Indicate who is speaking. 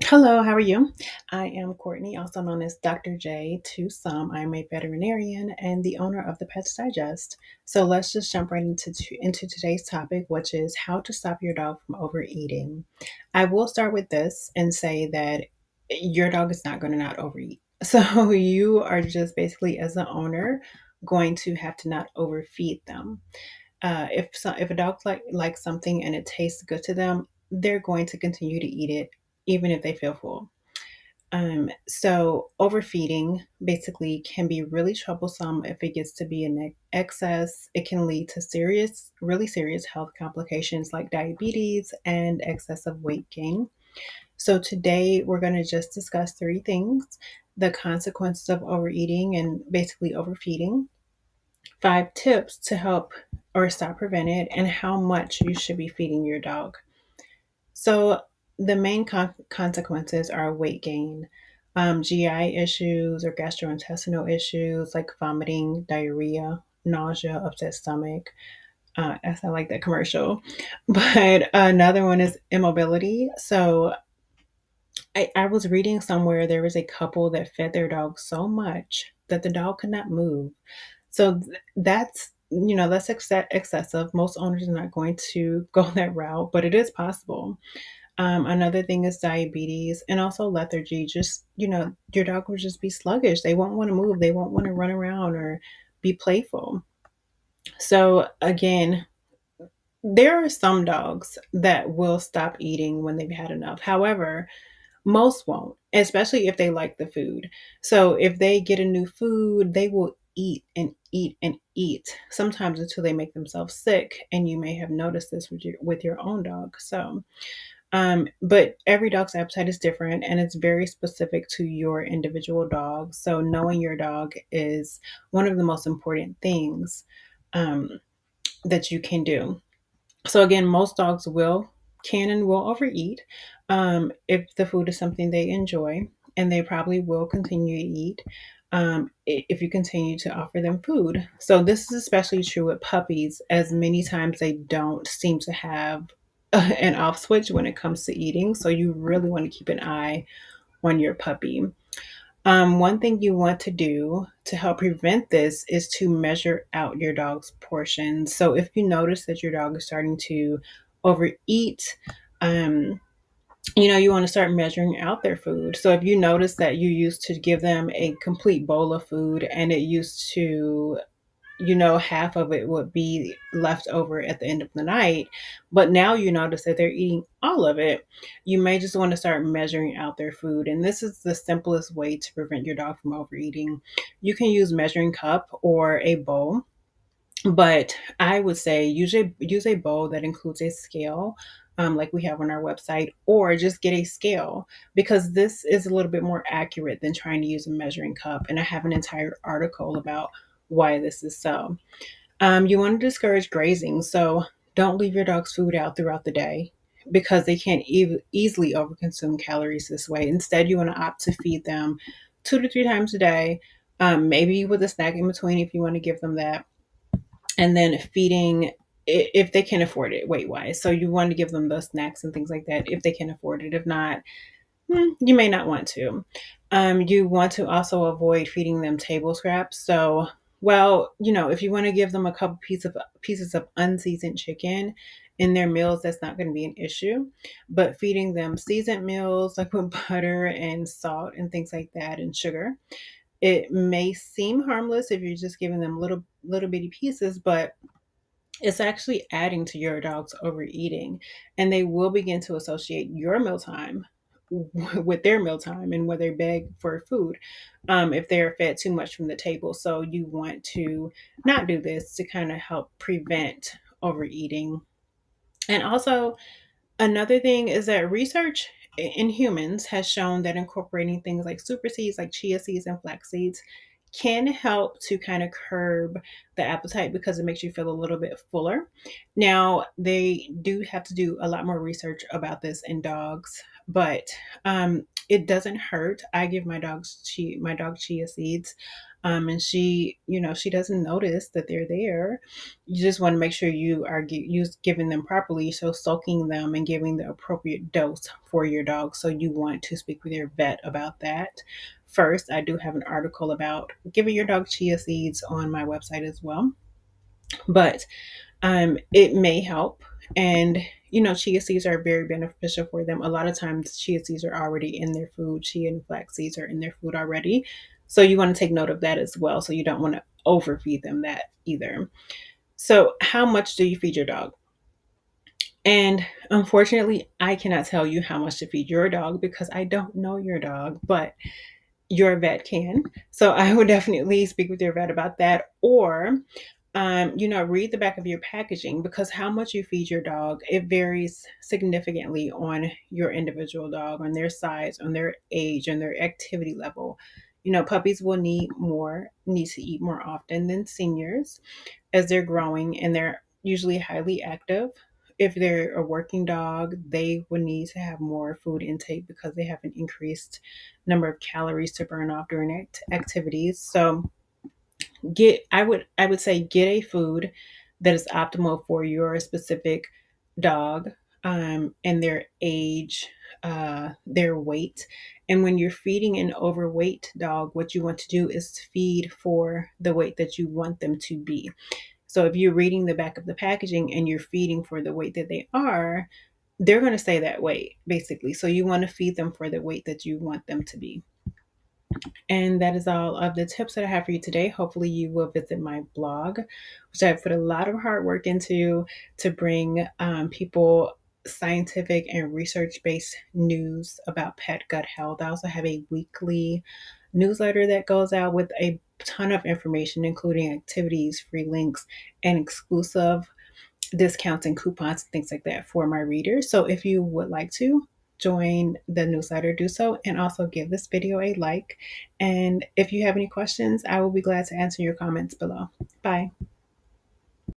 Speaker 1: Hello, how are you? I am Courtney, also known as Dr. J to some. I'm a veterinarian and the owner of the Pets Digest. So let's just jump right into today's topic, which is how to stop your dog from overeating. I will start with this and say that your dog is not going to not overeat. So you are just basically, as the owner, going to have to not overfeed them. If a dog likes something and it tastes good to them, they're going to continue to eat it even if they feel full. So overfeeding basically can be really troublesome if it gets to be in excess. It can lead to really serious health complications like diabetes and excessive weight gain. So today we're going to just discuss three things: the consequences of overeating and basically overfeeding, 5 tips to help or stop prevent it, and how much you should be feeding your dog. So, the main consequences are weight gain, GI issues or gastrointestinal issues like vomiting, diarrhea, nausea, upset stomach. I sound like that commercial. But another one is immobility. So, I was reading somewhere there was a couple that fed their dog so much that the dog could not move. So that's excessive. Most owners are not going to go that route, but it is possible. Another thing is diabetes and also lethargy. Just, your dog will just be sluggish. They won't want to move. They won't want to run around or be playful. So, again, there are some dogs that will stop eating when they've had enough. However, most won't, especially if they like the food. So if they get a new food, they will eat and eat and eat, sometimes until they make themselves sick. And you may have noticed this with your own dog. But every dog's appetite is different and it's very specific to your individual dog. So knowing your dog is one of the most important things um, that you can do. So again, most dogs can and will overeat if the food is something they enjoy, and they probably will continue to eat if you continue to offer them food. So this is especially true with puppies, as many times they don't seem to have an off switch when it comes to eating. So you really want to keep an eye on your puppy. One thing you want to do to help prevent this is to measure out your dog's portions. So if you notice that your dog is starting to overeat, um, you want to start measuring out their food. So if you notice that you used to give them a complete bowl of food and it used to, half of it would be left over at the end of the night, but now you notice that they're eating all of it, you may just want to start measuring out their food. And this is the simplest way to prevent your dog from overeating. You can use measuring cup or a bowl, but I would say use a bowl that includes a scale, like we have on our website, or just get a scale because this is a little bit more accurate than trying to use a measuring cup. And I have an entire article about why this is so. You want to discourage grazing, so don't leave your dog's food out throughout the day because they can't easily overconsume calories this way. Instead, you want to opt to feed them 2 to 3 times a day, maybe with a snack in between if you want to give them that, and then feeding if they can afford it weight wise. So you want to give them those snacks and things like that if they can afford it. If not, you may not want to. You want to also avoid feeding them table scraps. So, well, if you want to give them a couple pieces of unseasoned chicken in their meals, that's not going to be an issue. But feeding them seasoned meals like with butter and salt and things like that and sugar, it may seem harmless if you're just giving them little bitty pieces, but it's actually adding to your dog's overeating, and they will begin to associate your mealtime with their mealtime and where they beg for food if they're fed too much from the table. So you want to not do this to kind of help prevent overeating. And also, another thing is that research in humans has shown that incorporating things like super seeds, like chia seeds and flax seeds, can help to kind of curb the appetite because it makes you feel a little bit fuller. Now, they do have to do a lot more research about this in dogs, but it doesn't hurt. I give my dog chia seeds. and she doesn't notice that they're there. You just want to make sure you are giving them properly, so soaking them and giving the appropriate dose for your dog. So you want to speak with your vet about that. First, I do have an article about giving your dog chia seeds on my website as well, but it may help. And chia seeds are very beneficial for them. A lot of times, chia seeds are already in their food. Chia and flax seeds are in their food already. So you want to take note of that as well. So you don't want to overfeed them that either. So, how much do you feed your dog? And unfortunately, I cannot tell you how much to feed your dog because I don't know your dog, but your vet can. So I would definitely speak with your vet about that. Or read the back of your packaging, because how much you feed your dog, it varies significantly on your individual dog, on their size, on their age, on their activity level. Puppies will need to eat more often than seniors as they're growing, and they're usually highly active. If they're a working dog, they would need to have more food intake because they have an increased number of calories to burn off during activities. So I would say get a food that is optimal for your specific dog, and their age, their weight. And when you're feeding an overweight dog, what you want to do is feed for the weight that you want them to be. So if you're reading the back of the packaging and you're feeding for the weight that they are, they're going to stay that weight basically. So you want to feed them for the weight that you want them to be. And that is all of the tips that I have for you today. Hopefully, you will visit my blog, which I put a lot of hard work into to bring people scientific and research based news about pet gut health. I also have a weekly newsletter that goes out with a ton of information, including activities, free links, and exclusive discounts and coupons and things like that for my readers. So if you would like to join the newsletter, do so, and also give this video a like. And if you have any questions, I will be glad to answer your comments below. Bye.